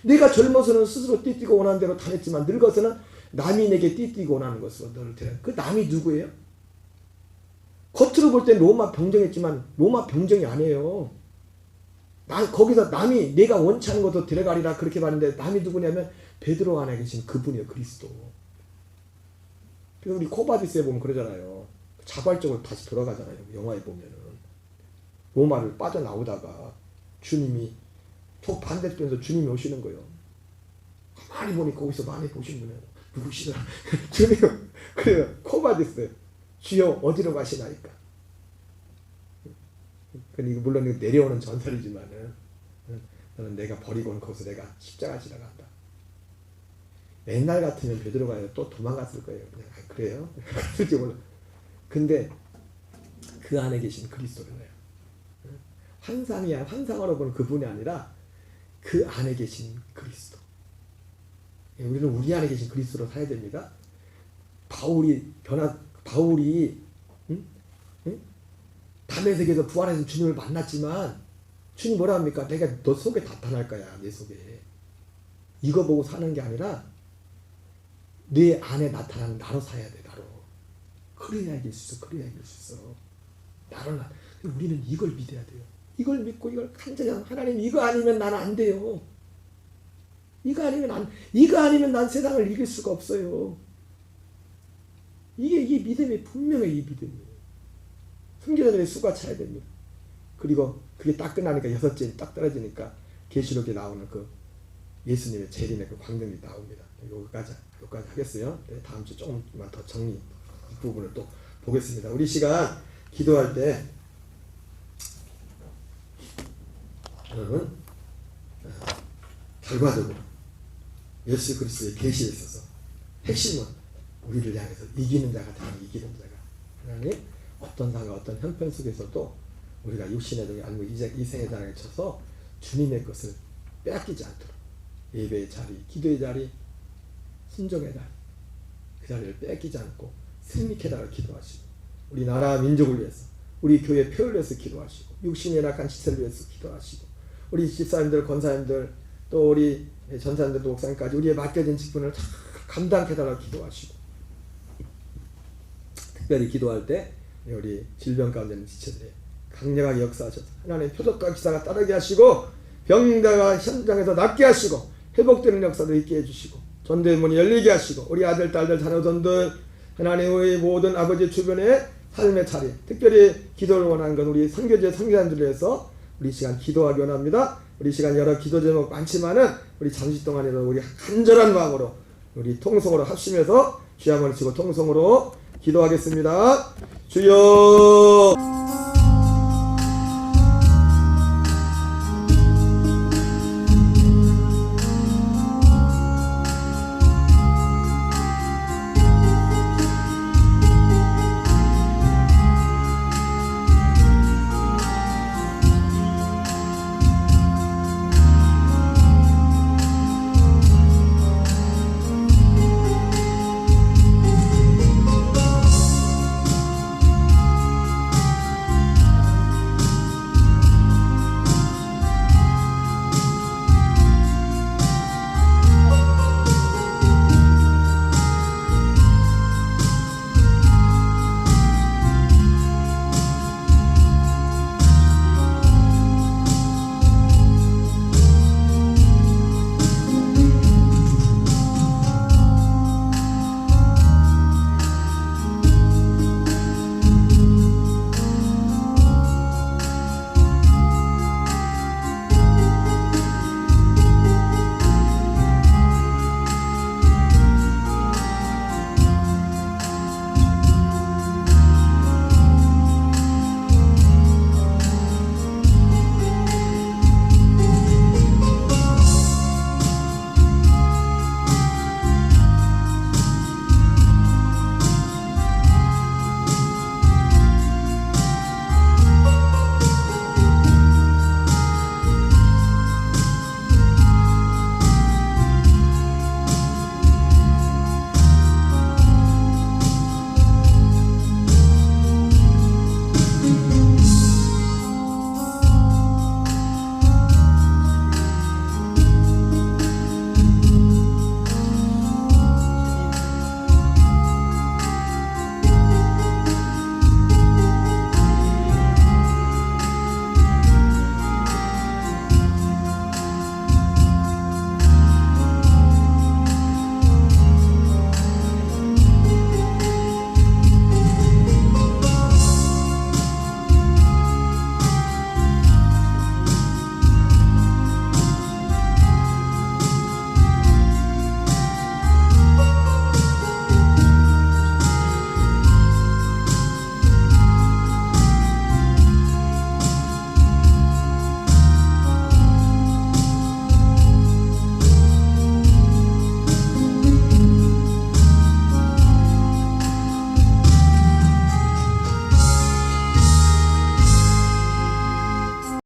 내가 젊어서는 스스로 띠뛰고 원하는 대로 다녔지만 늙어서는 남이 내게 띠뛰고 원하는 것으로 너를 데려. 그 남이 누구예요? 겉으로 볼 땐 로마 병정했지만 로마 병정이 아니에요. 거기서 남이 내가 원치 않은 것도 데려가리라 그렇게 봤는데 남이 누구냐면 베드로 안에 계신 그분이에요. 그리스도. 그래서 우리 코바디스에 보면 그러잖아요. 자발적으로 다시 돌아가잖아요. 영화에 보면은 로마를 빠져나오다가 주님이 저 반대편에서 주님이 오시는 거예요. 가만히 보니까 거기서 많이 보신 분이에요. 누구시더라? 주님 그래요. 코바디스 주여 어디로 가시나이까? 물론 내려오는 전설이지만은 너는 내가 버리고는 거기서 내가 십자가 지나간다. 옛날 같으면 베드로가 또 도망갔을 거예요. 그냥 그래요? 그럴지 몰라. 근데 그 안에 계신 그리스도잖아요. 환상이야. 환상으로 보는 그분이 아니라 그 안에 계신 그리스도. 우리는 우리 안에 계신 그리스도로 살아야 됩니다. 바울이 다메섹에서 부활해서 주님을 만났지만 주님 뭐라 합니까? 내가 너 속에 나타날 거야. 내 속에. 이거 보고 사는 게 아니라 내 안에 나타나는 나로 살아야 돼. 나로. 그래야 이길 수 있어. 그래야 이길 수 있어. 나로 우리는 이걸 믿어야 돼요. 이걸 믿고 이걸 간절히 하나님 이거 아니면 나는 안 돼요. 이거 아니면 난 세상을 이길 수가 없어요. 이게 믿음이 분명히 이 믿음이에요. 순교자들의 수가 차야 됩니다. 그리고 그게 딱 끝나니까 여섯째 딱 떨어지니까 계시록에 나오는 그 예수님의 재림의 그 광경이 나옵니다. 여기까지 하겠어요. 네, 다음 주 조금만 더 정리 이 부분을 또 보겠습니다. 우리 시간 기도할 때 저는 결과적으로 예수 그리스도의 계시에 있어서 핵심은 우리를 향해서 이기는 자가 되는 이기는 자가 하나님 어떤 상황 어떤 형편 속에서도 우리가 육신의 종이 아니고 이생의 자랑에 쳐서 주님의 것을 빼앗기지 않도록 예배의 자리, 기도의 자리, 순종의 자리 그 자리를 빼앗기지 않고 승리케 달아 기도하시고 우리 나라 민족을 위해서 우리 교회 표를 위해서 기도하시고 육신의 낙한 지체를 위해서 기도하시고 우리 집사님들, 권사님들 또 우리 전사님들, 목사님까지 우리의 맡겨진 직분을 감당케 달아 기도하시고 특별히 기도할 때 우리 질병 가운데 있는 지체들이 강력하게 역사하셔서 하나님 표적과 기사가 따르게 하시고 병자가 현장에서 낫게 하시고 회복되는 역사도 있게 해주시고 전도의 문이 열리게 하시고 우리 아들, 딸들, 자녀손들 하나님의 모든 아버지 주변의 삶의 차례 특별히 기도를 원하는 건 우리 선교제 선교사님들을 위해서 우리 시간 기도하기 원합니다. 우리 시간 여러 기도 제목 많지만은 우리 잠시 동안에도 우리 간절한 마음으로 우리 통성으로 합심해서 주야문을 치고 통성으로 기도하겠습니다. 주여